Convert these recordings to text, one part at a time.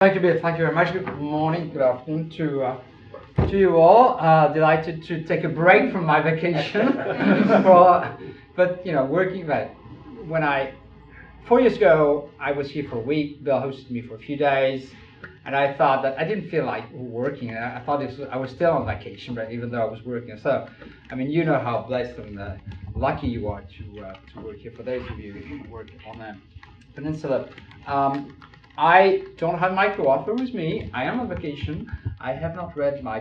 Thank you, Bill. Thank you very much. Good morning, good afternoon to you all. Delighted to take a break from my vacation. But you know, working that when 4 years ago, I was here for a week. Bill hosted me for a few days, and I thought that I didn't feel like working. I thought I was still on vacation, but even though I was working. So, I mean, you know how blessed and lucky you are to work here. For those of you who work on the peninsula. I don't have my co-author with me. I am on vacation. I have not read my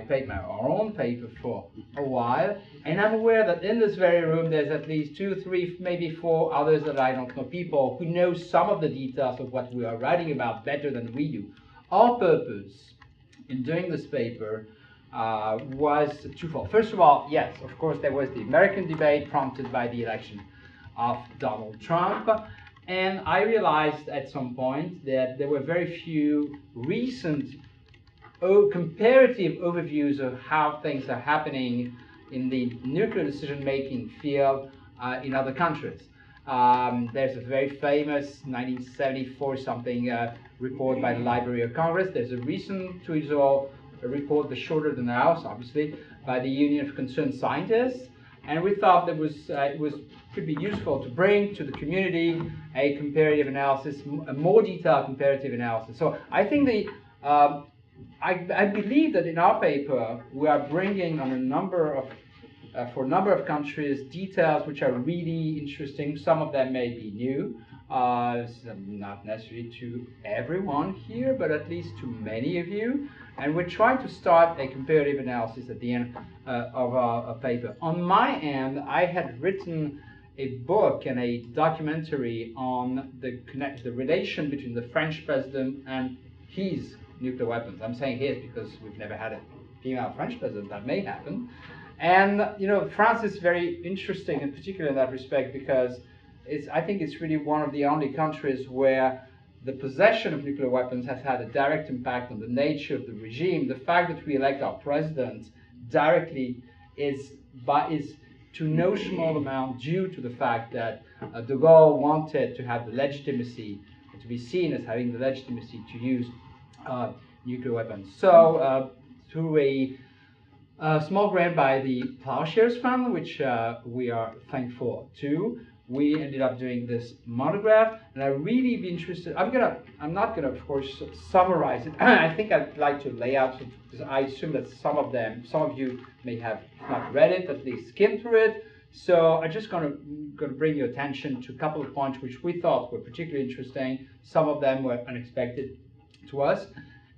own paper for a while, and I'm aware that in this very room there's at least 2, 3, maybe 4 others that I don't know, people who know some of the details of what we are writing about better than we do. Our purpose in doing this paper was twofold. First of all, yes, of course, there was the American debate prompted by the election of Donald Trump. And I realized at some point that there were very few recent comparative overviews of how things are happening in the nuclear decision-making field in other countries. There's a very famous 1974 something report by the Library of Congress. There's a recent 2 years old report, the shorter than ours, obviously, by the Union of Concerned Scientists. And we thought that could be useful to bring to the community a comparative analysis, a more detailed comparative analysis. So I think I believe that in our paper we are bringing on for a number of countries details which are really interesting. Some of them may be new, not necessarily to everyone here, but at least to many of you. And we're trying to start a comparative analysis at the end of our paper. On my end, I had written a book and a documentary on the relation between the French president and his nuclear weapons. I'm saying his because we've never had a female French president. That may happen. And you know, France is very interesting, in particular in that respect, because I think it's really one of the only countries where the possession of nuclear weapons has had a direct impact on the nature of the regime. The fact that we elect our president directly is to no small amount due to the fact that de Gaulle wanted to have the legitimacy, to be seen as having the legitimacy to use nuclear weapons. So through a small grant by the Plowshares Fund, which we are thankful to, we ended up doing this monograph, and I'd really be interested. I'm not gonna, of course, summarize it. I think I'd like to lay out, because I assume that some of you may have not read it, at least skimmed through it. So I'm just gonna bring your attention to a couple of points which we thought were particularly interesting. Some of them were unexpected to us,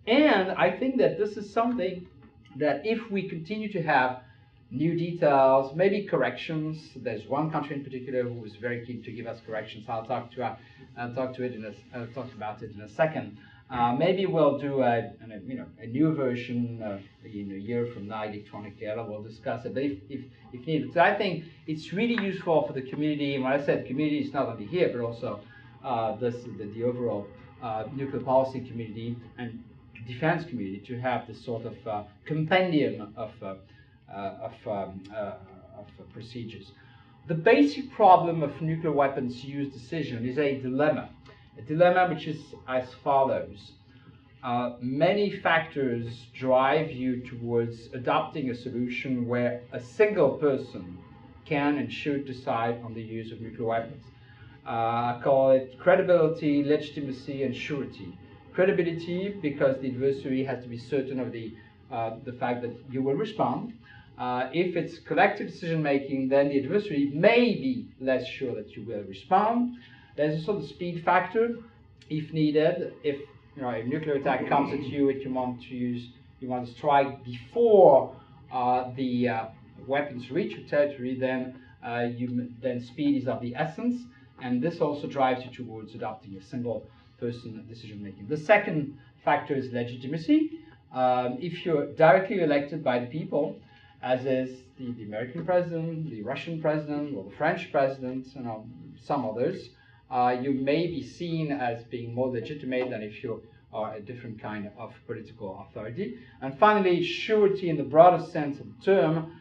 and I think that this is something that if we continue to have new details, maybe corrections. There's one country in particular who was very keen to give us corrections. I'll talk about it in a second. Maybe we'll do a new version in a year from now, electronically. We'll discuss it, but if needed. So I think it's really useful for the community. And when I said community, it's not only here, but also the overall nuclear policy community and defense community to have this sort of compendium of procedures. The basic problem of nuclear weapons use decision is a dilemma which is as follows. Many factors drive you towards adopting a solution where a single person can and should decide on the use of nuclear weapons. I call it credibility, legitimacy, and surety. Credibility, because the adversary has to be certain of the fact that you will respond. If it's collective decision-making, then the adversary may be less sure that you will respond. There's also the speed factor, if needed. If a nuclear attack comes at you and you want to strike before the weapons reach your territory, then speed is of the essence, and this also drives you towards adopting a single-person decision-making. The second factor is legitimacy. If you're directly elected by the people, as is the American president, the Russian president, or the French president, some others, you may be seen as being more legitimate than if you are a different kind of political authority. And finally, surety in the broadest sense of the term.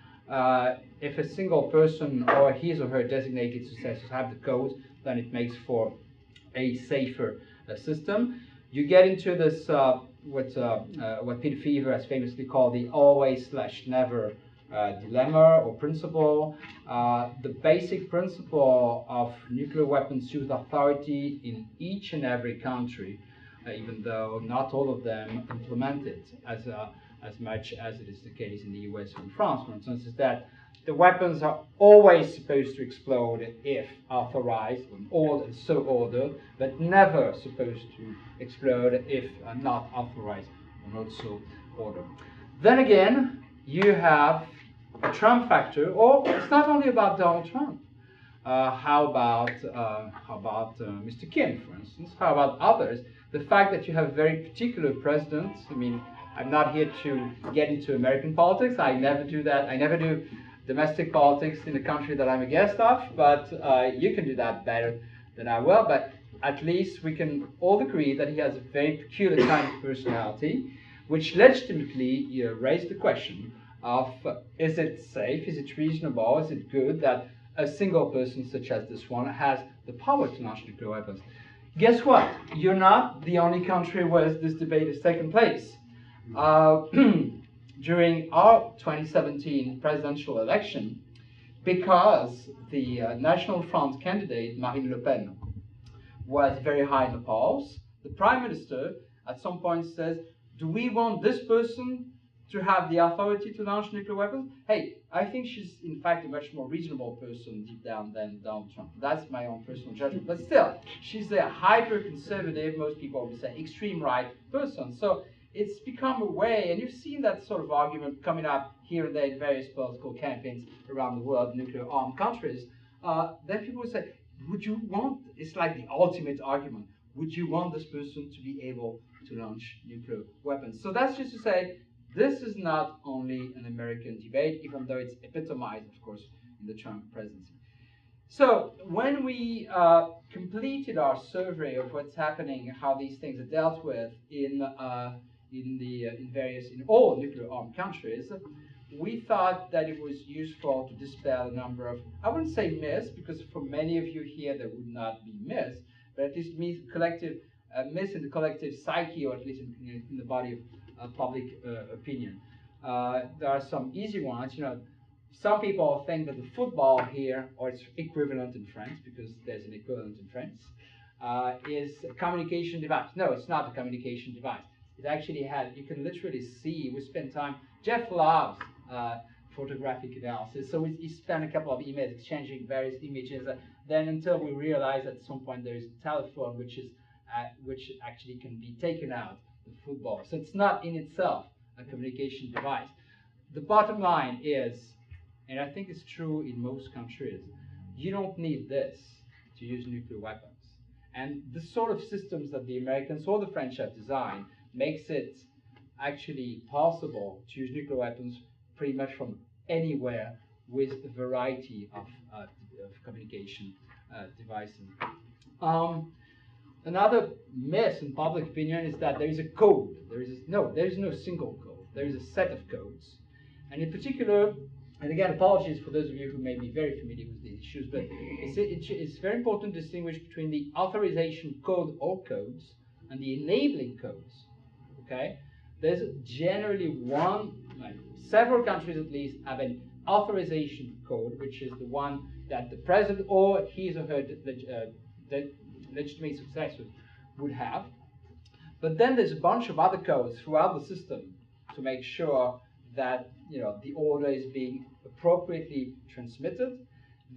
If a single person or his or her designated successors have the code, then it makes for a safer system. You get into this what Peter Fever has famously called the always/never dilemma or principle. The basic principle of nuclear weapons use authority in each and every country, even though not all of them implement it as much as it is the case in the US and France, for instance, is that the weapons are always supposed to explode if authorized or so ordered, but never supposed to explode if not authorized or not so ordered. Then again, you have a Trump factor, or it's not only about Donald Trump. How about Mr. Kim, for instance? How about others? The fact that you have very particular presidents. I mean, I'm not here to get into American politics. I never do that. I never do domestic politics in the country that I'm a guest of, but you can do that better than I will. But at least we can all agree that he has a very peculiar kind of personality, which legitimately raised the question of is it safe, is it reasonable, is it good that a single person such as this one has the power to launch nuclear weapons? Guess what? You're not the only country where this debate has taken place. During our 2017 presidential election, because the National Front candidate, Marine Le Pen, was very high in the polls, the Prime Minister at some point says, do we want this person to have the authority to launch nuclear weapons? Hey, I think she's in fact a much more reasonable person deep down than Donald Trump. That's my own personal judgment. But still, she's a hyper-conservative, most people would say extreme right person. So it's become a way, and you've seen that sort of argument coming up here and there in various political campaigns around the world, nuclear-armed countries. Then people would say, would you want, it's like the ultimate argument, would you want this person to be able to launch nuclear weapons? So that's just to say, this is not only an American debate, even though it's epitomized, of course, in the Trump presidency. So when we completed our survey of what's happening, how these things are dealt with in all nuclear-armed countries, we thought that it was useful to dispel a number of, I wouldn't say myths, because for many of you here there would not be myths, but at least myths in the collective psyche, or at least in the body of public opinion. There are some easy ones. You know, some people think that the football here, or its equivalent in France, because there's an equivalent in France, is a communication device. No, it's not a communication device. It actually has, you can literally see, we spent time, Jeff loves photographic analysis, so we spent a couple of emails exchanging various images, then until we realized at some point there is a telephone which actually can be taken out the football. So it's not in itself a communication device. The bottom line is, and I think it's true in most countries, you don't need this to use nuclear weapons. And the sort of systems that the Americans or the French have designed makes it actually possible to use nuclear weapons pretty much from anywhere with a variety of communication devices. Another myth in public opinion is that there is a code. There is no single code. There is a set of codes. And in particular, and again, apologies for those of you who may be very familiar with these issues, but it's very important to distinguish between the authorization code or codes and the enabling codes. Okay? There's generally several countries at least have an authorization code, which is the one that the president or his or her legitimate successors would have. But then there's a bunch of other codes throughout the system to make sure that the order is being appropriately transmitted,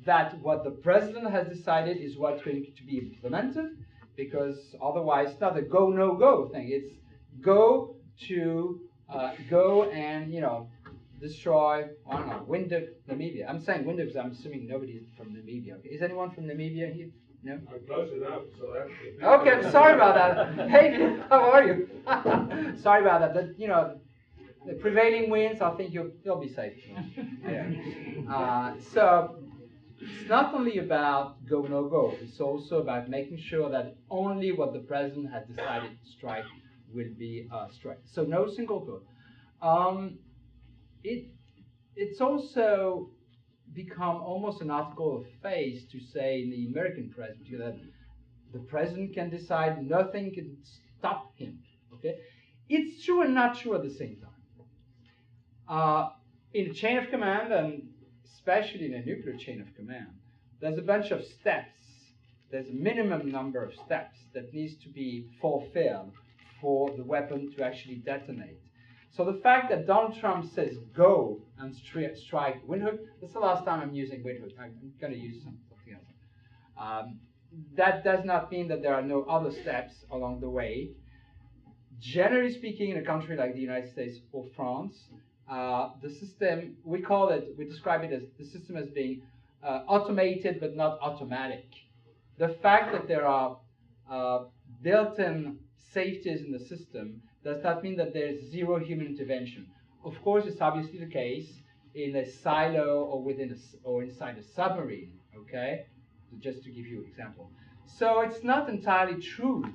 that what the president has decided is what's going to be implemented, because otherwise it's not a go, no go thing. It's go and destroy, I don't know, Windhoek, Namibia. I'm saying Windhoek because I'm assuming nobody's from Namibia. Okay. Is anyone from Namibia here? No? I'm close enough, so that's... Okay, I'm sorry about that. Hey, how are you? Sorry about that. But, the prevailing winds, I think you'll be safe. Yeah. So it's not only about go, no go. It's also about making sure that only what the president has decided to strike will be struck. So no single code. It's also become almost an article of faith to say in the American presidency that the president can decide, nothing can stop him. Okay, It's true and not true at the same time. In a chain of command, and especially in a nuclear chain of command, there's a bunch of steps. There's a minimum number of steps that needs to be fulfilled for the weapon to actually detonate. So the fact that Donald Trump says go and strike Windhoek, that's the last time I'm using Windhoek. I'm going to use something else. That does not mean that there are no other steps along the way. Generally speaking, in a country like the United States or France, the system, we describe it as the system as being automated but not automatic. The fact that there are built-in safeties in the system does not mean that there's zero human intervention. Of course, it's obviously the case in a silo or or inside a submarine. Okay, so just to give you an example. So it's not entirely true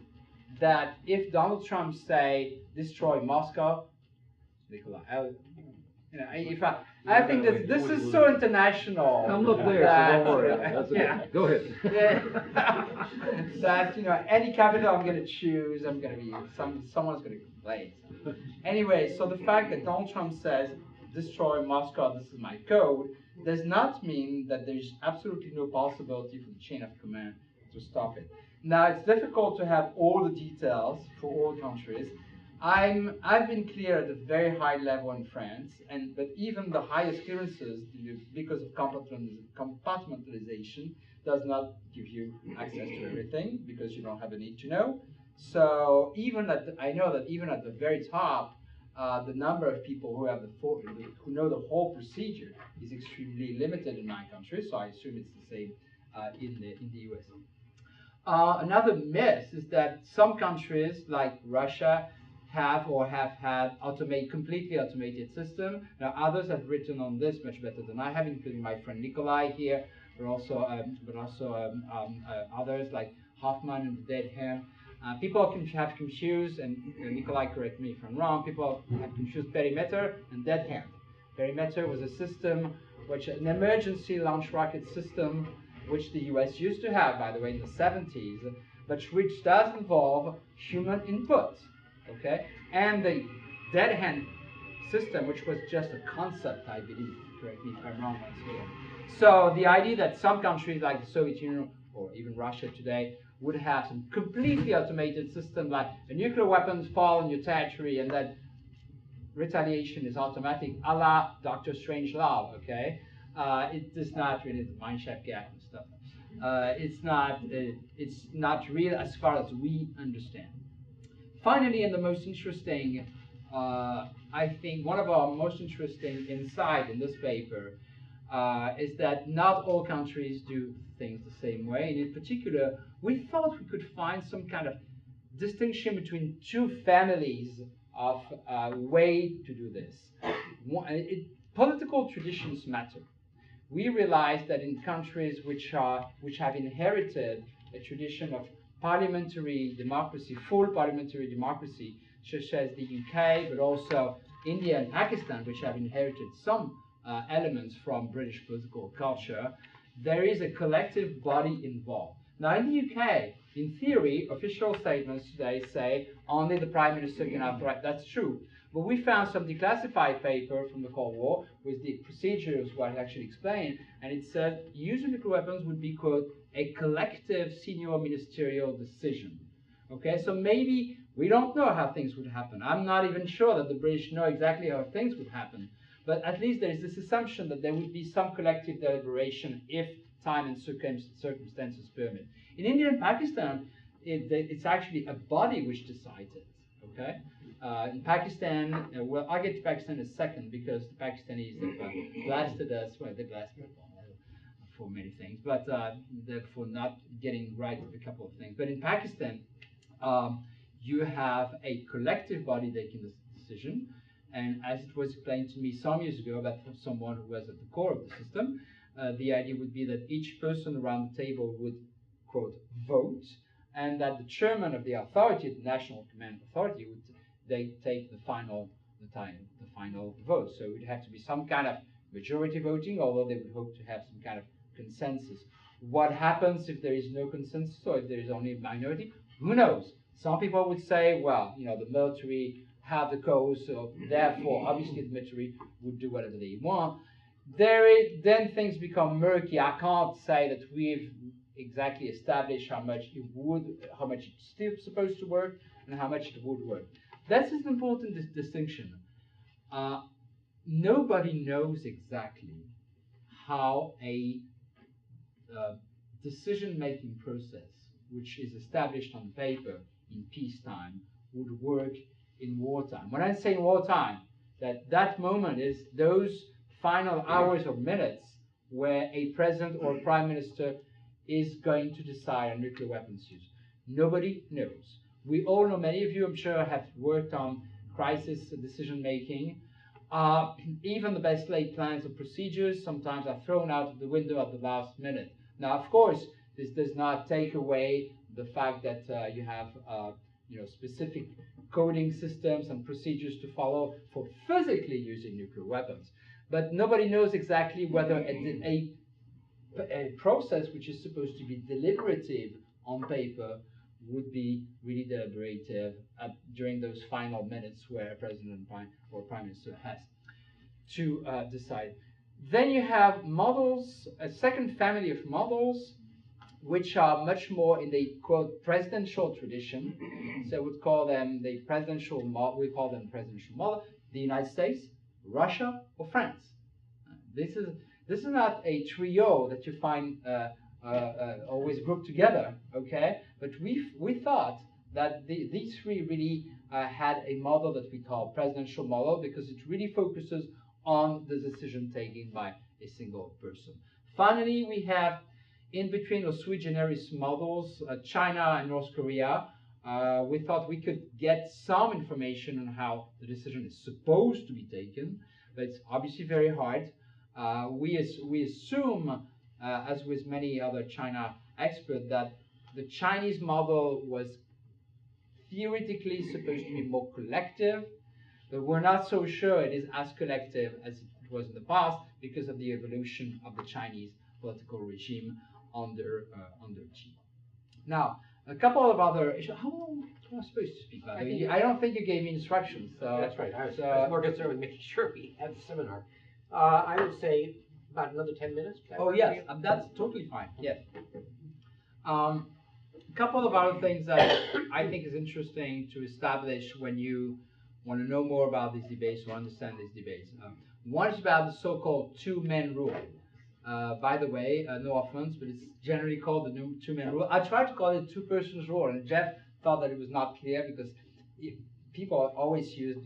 that if Donald Trump say destroy Moscow, Nicola, I think that this is so international. I'm not there, so don't worry. That's okay. Yeah. Go ahead. That any capital I'm going to choose, I'm going to be someone's going to complain. So. Anyway, so the fact that Donald Trump says destroy Moscow, this is my code, does not mean that there's absolutely no possibility for the chain of command to stop it. Now, it's difficult to have all the details for all countries. I've been clear at a very high level in France, but even the highest clearances, because of compartmentalization, does not give you access to everything because you don't have a need to know. So I know that even at the very top, the number of people who know the whole procedure is extremely limited in my country. So I assume it's the same in the US. Another myth is that some countries like Russia have had completely automated system. Now others have written on this much better than I have, including my friend Nikolai here, but also others like Hoffman and the Dead Hand. People have confused, and Nikolai, correct me if I'm wrong, people have confused perimeter and dead hand. Perimeter was a system an emergency launch rocket system which the US used to have, by the way, in the 70s, but which does involve human input, okay? And the dead hand system, which was just a concept, I believe, correct me if I'm wrong once here. So the idea that some countries like the Soviet Union or even Russia today would have some completely automated system like a nuclear weapons fall on your territory and then retaliation is automatic, a la Dr. Strangelove, okay? It does not really, the mineshaft gap and stuff. It's not real as far as we understand. Finally, and the most interesting, I think one of our most interesting insight in this paper is that not all countries do things the same way. And in particular, we thought we could find some kind of distinction between two families of way to do this. Political traditions matter. We realize that in countries which have inherited a tradition of parliamentary democracy, full parliamentary democracy, such as the UK, but also India and Pakistan, which have inherited some elements from British political culture, there is a collective body involved. Now, in the UK, in theory, official statements today say only the Prime Minister can authorize. That's true. But we found some declassified paper from the Cold War with the procedures what I actually explained, and it said use of nuclear weapons would be, quote, a collective senior ministerial decision. Okay, so maybe we don't know how things would happen. I'm not even sure that the British know exactly how things would happen. But at least there is this assumption that there would be some collective deliberation if time and circumstances permit. In India and Pakistan, it's actually a body which decides it. Okay, in Pakistan, well, I'll get to Pakistan in a second because the Pakistanis have blasted us. Well, they blasted us for many things, but for not getting right a couple of things. But in Pakistan, you have a collective body making this decision, and as it was explained to me some years ago by someone who was at the core of the system, the idea would be that each person around the table would, quote, vote, and that the chairman of the authority, the national command authority, would take the final vote. So it would have to be some kind of majority voting, although they would hope to have some kind of consensus. What happens if there is no consensus or if there is only a minority? Who knows? Some people would say, well, the military have the cause, so therefore, obviously, the military would do whatever they want. Then things become murky. I can't say that we've exactly established how much it's still supposed to work, and how much it would work. That's an important distinction. Nobody knows exactly how a decision-making process, which is established on paper in peacetime, would work in wartime. When I say in wartime, that moment is those final hours or minutes where a president or a prime minister is going to decide on nuclear weapons use. Nobody knows. We all know, many of you I'm sure have worked on crisis decision-making. Even the best laid plans or procedures sometimes are thrown out of the window at the last minute. Now, of course, this does not take away the fact that you have specific coding systems and procedures to follow for physically using nuclear weapons. But nobody knows exactly whether a process which is supposed to be deliberative on paper would be really deliberative during those final minutes where a president or prime minister has to decide. Then you have models, a second family of models, which are much more in the quote presidential tradition. So we call them the presidential model. We call them presidential model. The United States, Russia, or France. This is not a trio that you find always grouped together, okay? But we thought that these three really had a model that we call presidential model, because it really focuses on the decision taken by a single person. Finally, we have in between those sui generis models, China and North Korea. We thought we could get some information on how the decision is supposed to be taken, but it's obviously very hard. We assume, as with many other China experts, that the Chinese model was theoretically supposed to be more collective, but we're not so sure it is as collective as it was in the past because of the evolution of the Chinese political regime under Xi. Now, a couple of other issues. How long am I supposed to speak? By the way, I don't think you gave me instructions. So that's right. I was more concerned with making sure we had the seminar. I would say about another 10 minutes. Oh yes, that's totally fine. Yes. A couple of other things that I think is interesting to establish when you want to know more about these debates or understand these debates. One is about the so-called two-men rule. By the way, no offense, but it's generally called the two-man rule. I tried to call it two-persons rule, and Jeff thought that it was not clear because people always use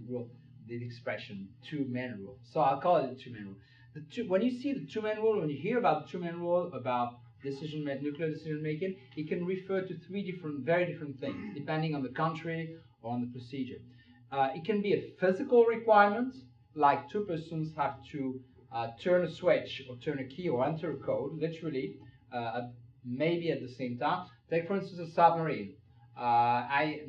the expression two-man rule. So I'll call it the two-man rule. When you see the two-man rule, when you hear about the two-man rule, about nuclear decision-making, it can refer to very different things, depending on the country or on the procedure. It can be a physical requirement, like two persons have to turn a switch or turn a key or enter a code, literally, maybe at the same time. Take, for instance, a submarine. I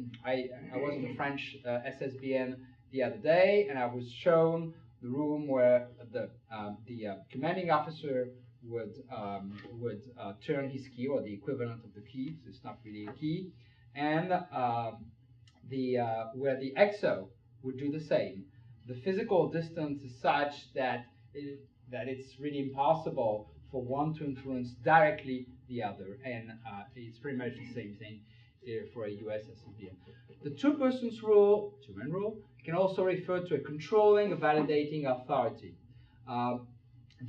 was in the French SSBN the other day, and I was shown the room where the commanding officer would turn his key, or the equivalent of the key, so it's not really a key, and where the EXO would do the same. The physical distance is such that it's really impossible for one to influence directly the other, and it's pretty much the same thing for a US SSBN. The two-persons rule, two-man rule, can also refer to a controlling, a validating authority.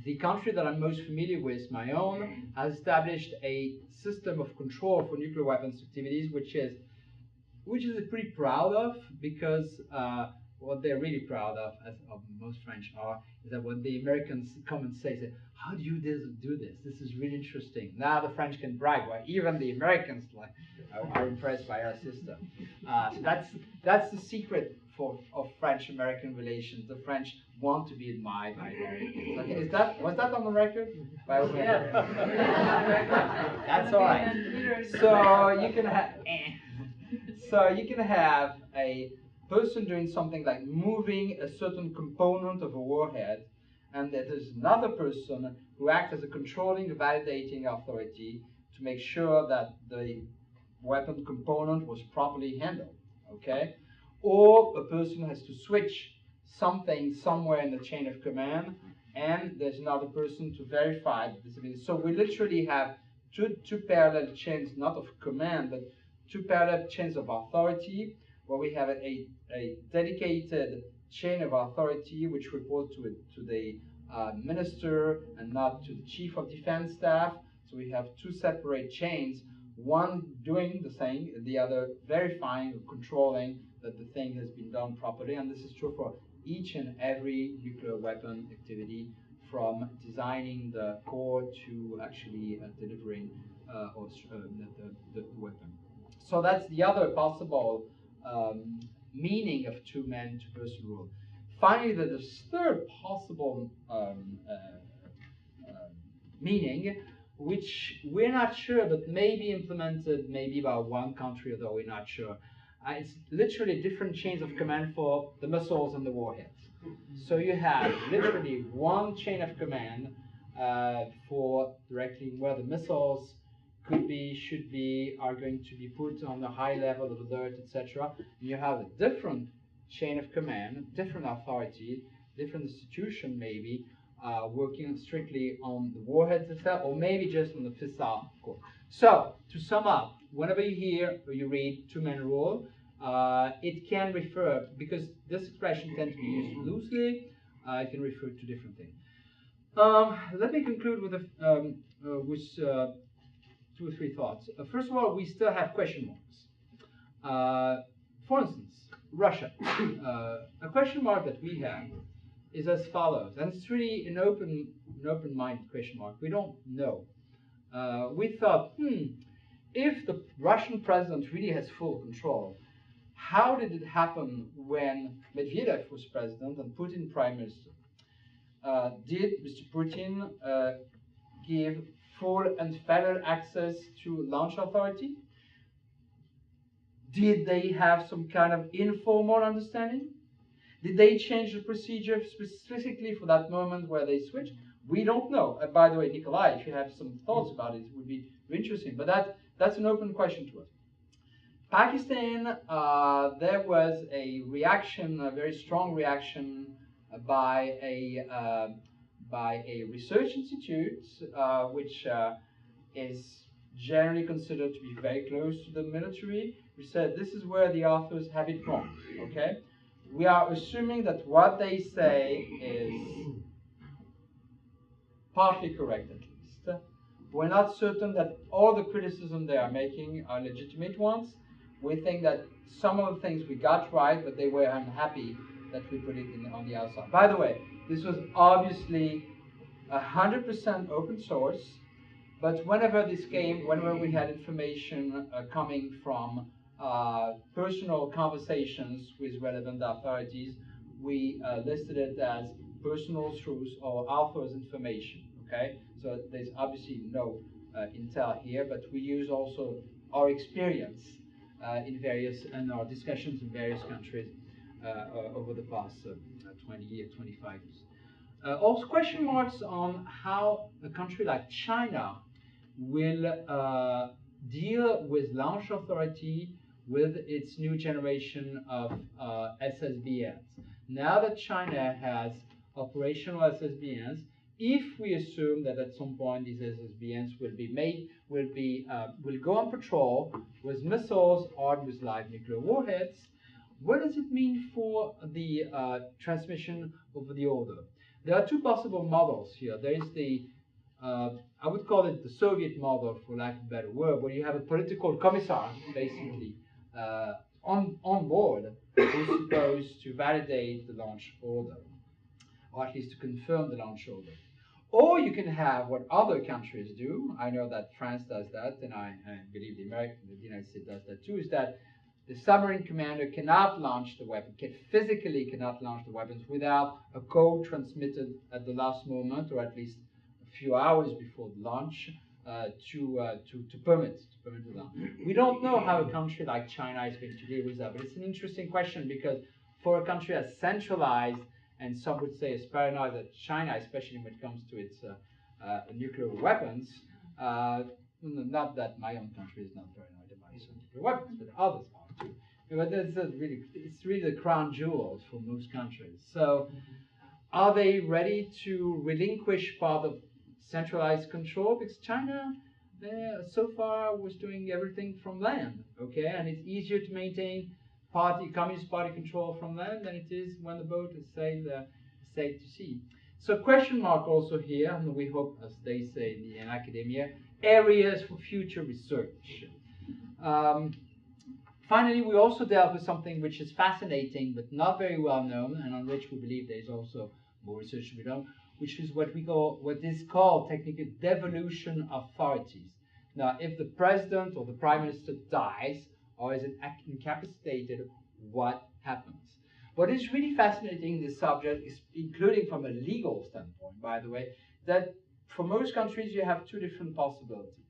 The country that I'm most familiar with, my own, has established a system of control for nuclear weapons activities, which is pretty proud of, because what they're really proud of, as most French are, is that when the Americans come and say, how do you do this? This is really interesting. Now the French can brag, well, even the Americans are impressed by our system. So that's the secret of French-American relations. The French want to be admired by Americans. Okay, was that on the record? Yeah. That's all right. So you can have a person doing something like moving a certain component of a warhead, and that there's another person who acts as a controlling, validating authority to make sure that the weapon component was properly handled, okay? or a person has to switch something somewhere in the chain of command, and there's another person to verify the visibility. So we literally have two parallel chains, not of command, but two parallel chains of authority, where we have a dedicated chain of authority which report to the minister and not to the chief of defense staff. So we have two separate chains, one doing the thing, the other verifying or controlling that the thing has been done properly. And this is true for each and every nuclear weapon activity, from designing the core to actually delivering the weapon. So that's the other possible meaning of two-man, two-person rule. Finally, the third possible meaning, which we're not sure, but may be implemented maybe by one country, although we're not sure. It's literally different chains of command for the missiles and the warheads. So you have literally one chain of command for directly where the missiles could be, should be, are going to be put on the high level of alert, etc. You have a different chain of command, different authority, different institution maybe, working strictly on the warheads itself, or maybe just on the fissile core. So, to sum up, whenever you hear or you read two-man rule, it can refer, because this expression tends to be used loosely, it can refer to different things. Let me conclude with two or three thoughts. First of all, we still have question marks. For instance, Russia. A question mark that we have is as follows, and it's really an open-minded question mark. We don't know. We thought, if the Russian president really has full control, how did it happen when Medvedev was president and Putin prime minister? Did Mr. Putin give full and federal access to launch authority? Did they have some kind of informal understanding? Did they change the procedure specifically for that moment where they switched? We don't know. By the way, Nikolai, if you have some thoughts about it, it would be interesting. But that's an open question to us. Pakistan, there was a reaction, a very strong reaction by a research institute, which is generally considered to be very close to the military. We said this is where the authors have it wrong. Okay, we are assuming that what they say is partly correct, at least. We're not certain that all the criticism they are making are legitimate ones. We think that some of the things we got right, but they were unhappy that we put it on the outside. By the way, this was obviously 100% open source, but whenever we had information coming from personal conversations with relevant authorities, we listed it as personal truths or author's information. Okay, so there's obviously no intel here, but we use also our experience in our discussions in various countries over the past 20 years, 25 years. Also question marks on how a country like China will deal with launch authority with its new generation of SSBNs. Now that China has operational SSBNs, if we assume that at some point these SSBNs will go on patrol with missiles armed with live nuclear warheads, what does it mean for the transmission of the order? There are two possible models here. There is the I would call it the Soviet model, for lack of a better word, where you have a political commissar, basically, on board, who's supposed to validate the launch order, or at least to confirm the launch order. Or you can have what other countries do. I know that France does that, and I believe the United States does that too, is that the submarine commander cannot launch the weapon, physically cannot launch the weapons without a code transmitted at the last moment, or at least a few hours before the launch, to permit the launch. We don't know how a country like China is going to deal with that, but it's an interesting question, because for a country as centralized, and some would say as paranoid as China, especially when it comes to its nuclear weapons, not that my own country is not paranoid about its nuclear weapons, but others are too. But it's really the crown jewels for most countries. So, are they ready to relinquish part of centralized control? Because China, so far, was doing everything from land, okay? And it's easier to maintain Communist Party control from land than it is when the boat is sailed to sea. So question mark also here, and we hope, as they say in academia, areas for future research. Finally, we also dealt with something which is fascinating but not very well known, and on which we believe there is also more research to be done, which is what is called technically devolution authorities. Now, if the president or the prime minister dies or is incapacitated, what happens? What is really fascinating in this subject is, including from a legal standpoint, by the way, that for most countries you have two different possibilities.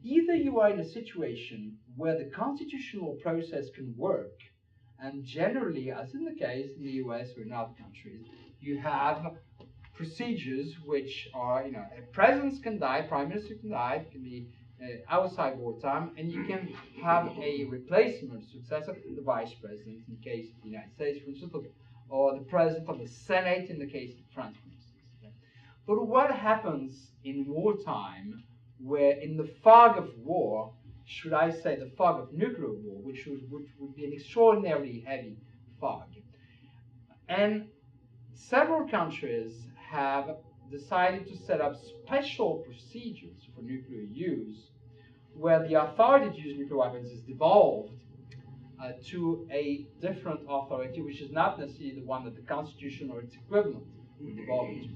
Either you are in a situation where the constitutional process can work, and generally, as in the case in the US or in other countries, you have procedures which are, presidents can die, prime minister can die, it can be outside wartime, and you can have a replacement successor, the vice president in the case of the United States, for instance, or the president of the Senate in the case of France, for instance. Okay? But what happens in wartime, where in the fog of war, should I say the fog of nuclear war, which would be an extraordinarily heavy fog, and several countries have decided to set up special procedures for nuclear use, where the authority to use nuclear weapons is devolved to a different authority, which is not necessarily the one that the Constitution or its equivalent would devolve it to.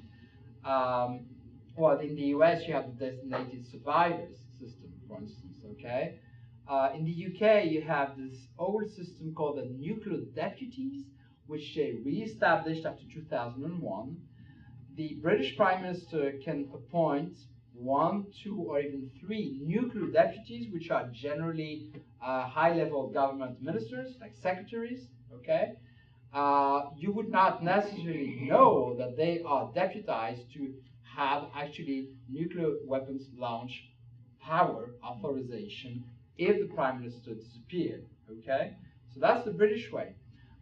Well, in the US, you have the designated survivors system, for instance, okay? In the UK, you have this old system called the nuclear deputies, which they re-established after 2001. The British Prime Minister can appoint 1, 2, or even 3 nuclear deputies, which are generally high-level government ministers, like secretaries, okay? You would not necessarily know that they are deputized to have actually nuclear weapons launch power authorization if the Prime Minister disappeared, okay? So that's the British way.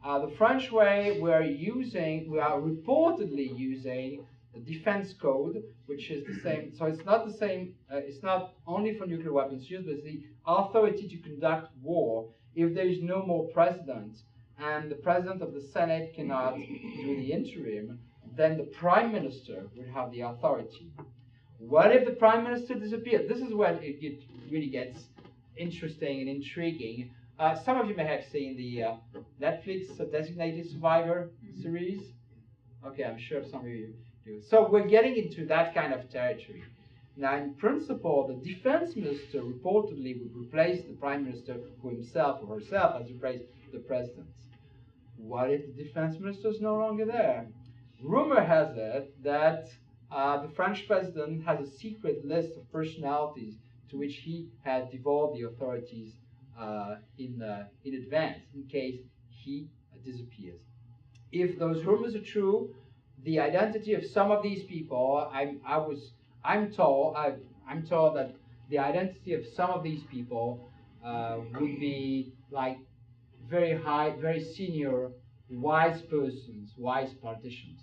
The French way, we are reportedly using the defense code, which is the same. So it's not the same, it's not only for nuclear weapons use, but it's the authority to conduct war if there is no more president and the president of the Senate cannot do the interim, then the prime minister would have the authority. What if the prime minister disappeared? This is where it really gets interesting and intriguing. Some of you may have seen the Netflix Designated Survivor series. Okay, I'm sure some of you do. So we're getting into that kind of territory. Now, in principle, the defense minister reportedly would replace the prime minister, who himself or herself has replaced the president. What if the defense minister is no longer there? Rumor has it that the French president has a secret list of personalities to which he had devolved the authorities in advance, in case he disappears. If those rumors are true, the identity of some of these people, I'm told that the identity of some of these people would be like very high, very senior, wise persons, wise politicians,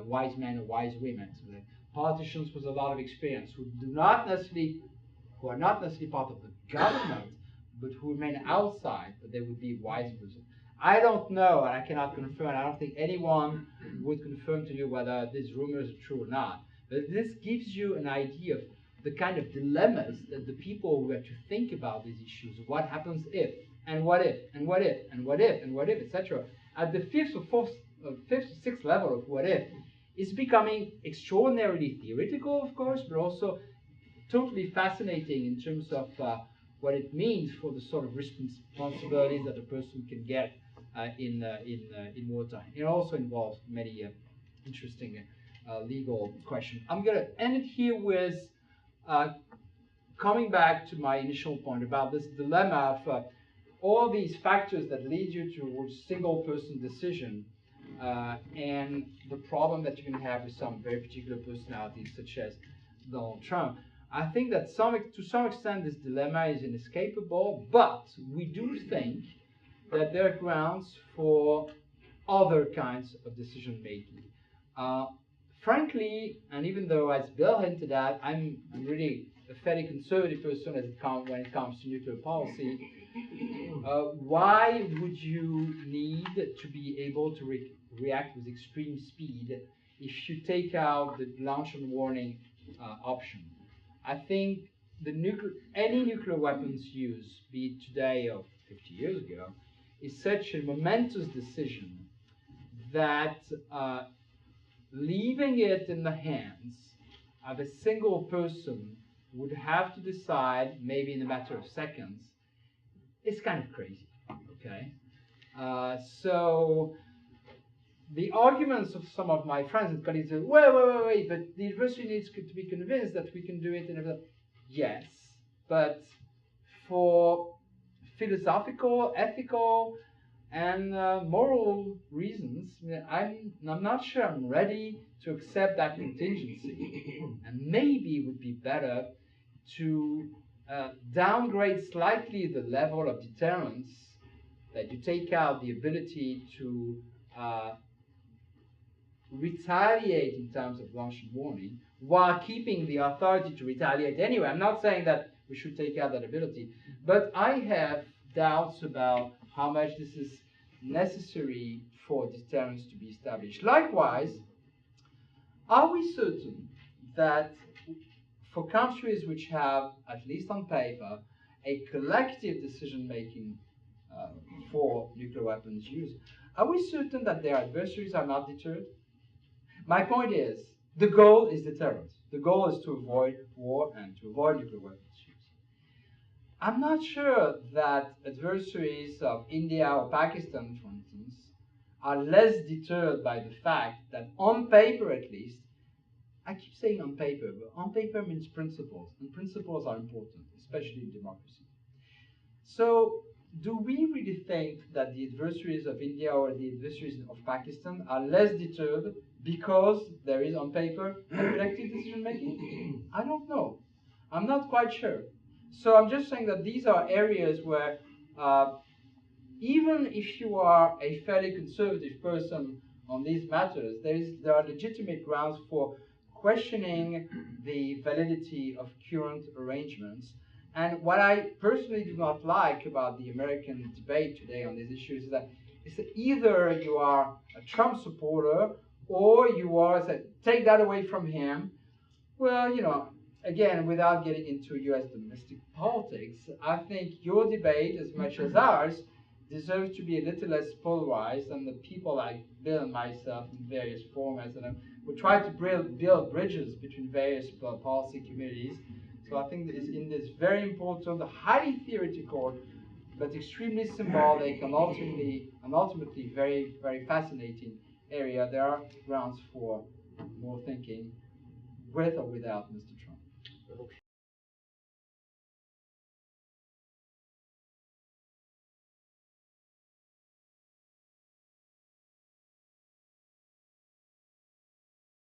wise men or wise women. So politicians with a lot of experience who are not necessarily part of the government, but who remain outside, but they would be wise persons. I don't know, and I cannot confirm, and I don't think anyone would confirm to you whether these rumors are true or not. But this gives you an idea of the kind of dilemmas that the people who have to think about these issues. What happens if, and what if, and what if, and what if, and what if, etc. At the fifth or sixth level of what if, is becoming extraordinarily theoretical, of course, but also totally fascinating in terms of what it means for the sort of responsibilities that a person can get in wartime. It also involves many interesting legal questions. I'm going to end it here with coming back to my initial point about this dilemma of all these factors that lead you towards single-person decision and the problem that you can have with some very particular personalities, such as Donald Trump. I think that to some extent this dilemma is inescapable, but we do think that there are grounds for other kinds of decision making. Frankly, and even though, as Bill hinted at, I'm really a fairly conservative person when it comes to nuclear policy, why would you need to be able to react with extreme speed if you take out the launch and warning option? I think any nuclear weapons use, be it today or 50 years ago, is such a momentous decision that leaving it in the hands of a single person would have to decide, maybe in a matter of seconds, is kind of crazy, okay? So the arguments of some of my friends and colleagues are, wait, but the university needs to be convinced that we can do it and everything. Yes, but for philosophical, ethical, and moral reasons, I'm not sure I'm ready to accept that contingency. And maybe it would be better to downgrade slightly the level of deterrence, that you take out the ability to retaliate in terms of launch and warning, while keeping the authority to retaliate anyway. I'm not saying that we should take out that ability, but I have doubts about how much this is necessary for deterrence to be established. Likewise, are we certain that for countries which have, at least on paper, a collective decision-making for nuclear weapons use, are we certain that their adversaries are not deterred? My point is, the goal is deterrence. The goal is to avoid war and to avoid nuclear weapons use. I'm not sure that adversaries of India or Pakistan, for instance, are less deterred by the fact that on paper at least, I keep saying on paper, but on paper means principles, and principles are important, especially in democracy. So, do we really think that the adversaries of India or the adversaries of Pakistan are less deterred because there is on paper a collective decision making? I don't know. I'm not quite sure. So I'm just saying that these are areas where even if you are a fairly conservative person on these matters, there are legitimate grounds for questioning the validity of current arrangements. And what I personally do not like about the American debate today on these issues is that either you are a Trump supporter or you are, take that away from him. Well, again, without getting into U.S. domestic politics, I think your debate, as much as ours, deserves to be a little less polarized, and the people like Bill and myself in various formats, and we try to build bridges between various policy communities. So I think that in this very important, highly theoretical, but extremely symbolic and ultimately very, very fascinating area, there are grounds for more thinking, with or without Mr. Trump. Okay.